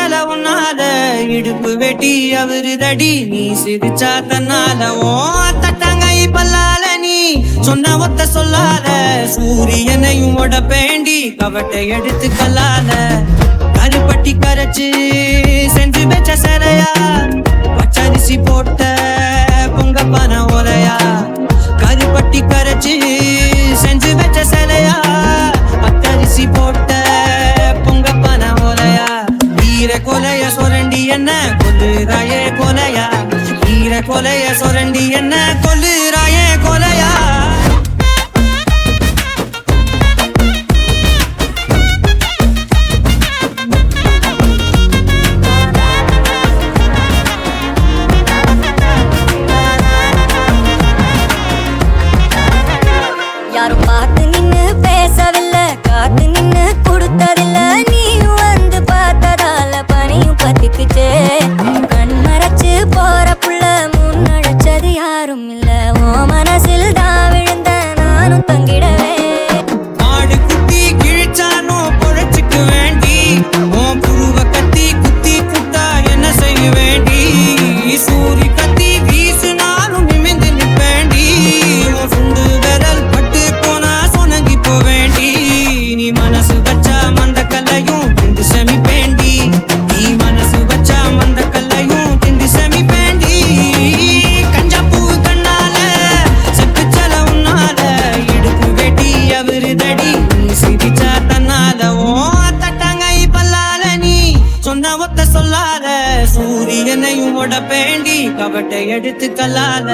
செல உன்னால இடுப்பு வெட்டி அவரு தடி நீ சிரிச்சா தன்னால ஓ தட்டாங்கை பல்லால நீ சொன்ன ஒத்த சொல்லாத சூரியனையும் உடப்பேண்டி கவட்டை எடுத்து கல்லால கருப்பட்டி கரைச்சு செஞ்சு வச்ச சிலையா பச்சரிசி போட்ட பொங்க பன ஓலையா கருப்பட்டி கரைச்சு செஞ்சு வச்ச சிலையா பச்சரிசி போட்ட பொங்க பன ஓலையா ஈர கொலைய சொரண்டி என்ன கொல்லுறாயே கொலையா ஈர கொலைய சொரண்டி என்ன கொல்லுறாயே கொலையா யாரும் பார்த்து நின்னு பேசவில்லை காத்து நின்னு கொடுத்ததில்ல நீயும் வந்து பார்த்ததால பனியும் பத்திக்குச்சே கண் மறைச்சு போற புள்ள முன்னழைச்சது யாரும் இல்ல ஓ மனசில் தான் விழுந்த நானும் தங்கிடவே ஆடு குத்தி கிழிச்சானோ பொழைச்சுக்க வேண்டி உன் புருவ கத்தி குத்தி புட்டா என்ன செய்ய வேண்டி சூரி கத்தி வீசுனாலும் நிமிந்து நிப்பேண்டி உன் சுண்டு விரல் பட்டு போனா சொனங்கி போவேண்டி நீ மனசு வச்சா மந்த கல்லையும் திண்டு செமிப்பேண்டி நீ மனசு வச்சா மந்த கல்லையும் திண்டு செமிப்பேண்டி கஞ்சா பூ கண்ணால செப்பு செல உன்னால இடுப்பு வெட்டி அவரு தடி நீ சிரிச்சா தன்னால ஓ தட்டாங்கை பல்லால நீ சொன்ன ஒத்த சொல்லாத சூரியனையும் உடப்பேண்டி கவட்டை எடுத்து கல்லாத